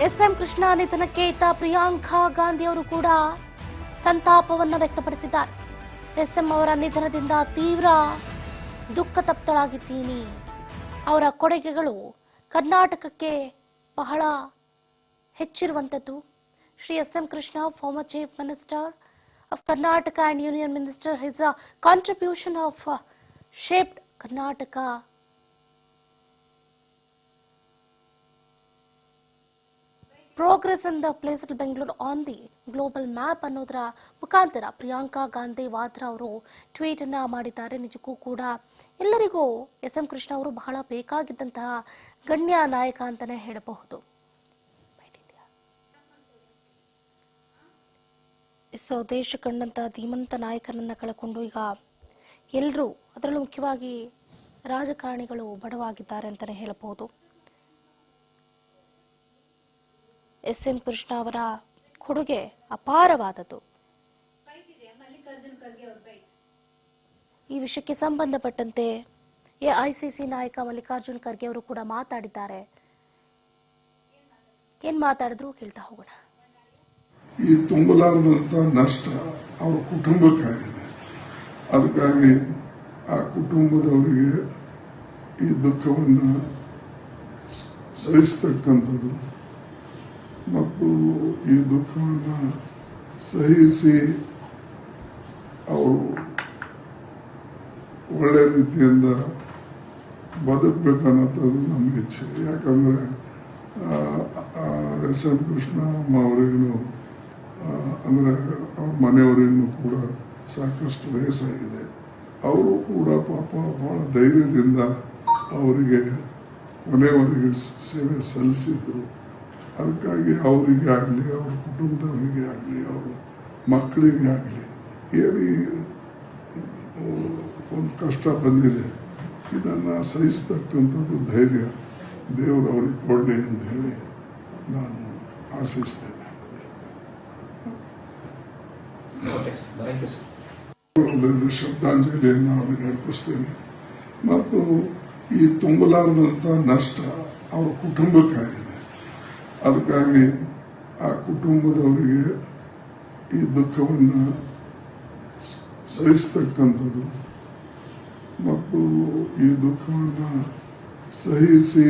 S M Krishna ನಿಧನಕ್ಕೆ ಇತ್ತ ಪ್ರಿಯಾಂಕಾ ಗಾಂಧಿ ಅವರು ಕೂಡ ಸಂತಾಪವನ್ನು ವ್ಯಕ್ತಪಡಿಸಿದ್ದಾರೆ. ಎಸ್ಎಂ ಅವರ ನಿಧನದಿಂದ ತೀವ್ರ ದುಃಖ ತಪ್ತಳಾಗಿದ್ದೀನಿ. ಅವರ ಕೊಡುಗೆಗಳು ಕರ್ನಾಟಕಕ್ಕೆ ಬಹಳ ಹೆಚ್ಚಿರುವಂಥದ್ದು. Shri SM Krishna, former chief minister of Karnataka and Union Minister, his contribution of shaped Karnataka progress in the placed Bangalore on the global map ಅನ್ನೋದರ ಮುಖಾಂತರ ಪ್ರಿಯಾಂಕಾ ಗಾಂಧಿ ವಾದ್ರಾ ಅವರು ಟ್ವೀಟ್ ಅನ್ನ ಮಾಡಿದ್ದಾರೆ. ನಿಜಕ್ಕೂ ಕೂಡ ಎಲ್ಲರಿಗೂ ಎಸ್ಎಂ ಕೃಷ್ಣ ಅವರು ಬಹಳ ಬೇಕಾಗಿದ್ದಂತಹ ಗಣ್ಯ ನಾಯಕ ಅಂತಾನೆ ಹೇಳಬಹುದು. ದೇಶ ಕಂಡಂತ ಧೀಮಂತ ನಾಯಕರನ್ನ ಕಳಕೊಂಡು ಈಗ ಎಲ್ಲರೂ, ಅದರಲ್ಲೂ ಮುಖ್ಯವಾಗಿ ರಾಜಕಾರಣಿಗಳು ಬಡವಾಗಿದ್ದಾರೆ ಅಂತಾನೆ ಹೇಳಬಹುದು. ಎಸ್ಎಂ ಕೃಷ್ಣ ಅವರ ಕೊಡುಗೆ ಅಪಾರವಾದದ್ದು. ಈ ವಿಷಯಕ್ಕೆ ಸಂಬಂಧಪಟ್ಟಂತೆ ಎಐಸಿಸಿ ನಾಯಕ ಮಲ್ಲಿಕಾರ್ಜುನ್ ಖರ್ಗೆ ಅವರು ಕೂಡ ಮಾತಾಡಿದ್ದಾರೆ. ಏನ್ ಮಾತಾಡಿದ್ರು ಕೇಳ್ತಾ ಹೋಗೋಣ. ಈ ತುಂಬಲಾರದಂತ ನಷ್ಟ ಅವರ ಕುಟುಂಬಕ್ಕಾಗಿದೆ. ಅದಕ್ಕಾಗಿ ಆ ಕುಟುಂಬದವರಿಗೆ ಈ ದುಃಖವನ್ನು ಸಹಿಸ್ತಕ್ಕಂಥದ್ದು ಮತ್ತು ಈ ದುಃಖವನ್ನು ಸಹಿಸಿ ಅವರು ಒಳ್ಳೆ ರೀತಿಯಿಂದ ಬದುಕಬೇಕನ್ನೋದು ನಮ್ಮ ಇಚ್ಛೆ. ಯಾಕಂದರೆ ಎಸ್ ಎಂ ಕೃಷ್ಣ ಅವರಿಗೂ ಅಂದರೆ ಅವ್ರ ಮನೆಯವರಿಗೂ ಕೂಡ ಸಾಕಷ್ಟು ವಯಸ್ಸಾಗಿದೆ. ಅವರು ಕೂಡ ಪಾಪ ಭಾಳ ಧೈರ್ಯದಿಂದ ಅವರಿಗೆ ಮನೆಯವರಿಗೆ ಸೇವೆ ಸಲ್ಲಿಸಿದರು. ಅದಕ್ಕಾಗಿ ಅವರಿಗೆ ಆಗಲಿ, ಅವ್ರ ಕುಟುಂಬದವರಿಗೆ ಆಗಲಿ, ಅವ್ರ ಮಕ್ಕಳಿಗೆ ಆಗಲಿ ಏನೇ ಒಂದು ಕಷ್ಟ ಬಂದಿದೆ, ಇದನ್ನು ಸಹಿಸ್ತಕ್ಕಂಥದ್ದು ಧೈರ್ಯ ದೇವರು ಅವ್ರಿಗೆ ಕೊಡಲಿ ಅಂತ ಹೇಳಿ ನಾನು ಆಶಿಸ್ತೇನೆ. ಶ್ರದ್ಧಾಂಜಲಿಯನ್ನು ಅವರಿಗೆ ಅರ್ಪಿಸ್ತೇನೆ. ಮತ್ತು ಈ ತುಂಬಲಾರದಂಥ ನಷ್ಟ ಅವರ ಕುಟುಂಬಕ್ಕಾಗಿದೆ. ಅದಕ್ಕಾಗಿ ಆ ಕುಟುಂಬದವರಿಗೆ ಈ ದುಃಖವನ್ನು ಸಹಿಸ್ತಕ್ಕಂಥದ್ದು ಮತ್ತು ಈ ದುಃಖವನ್ನು ಸಹಿಸಿ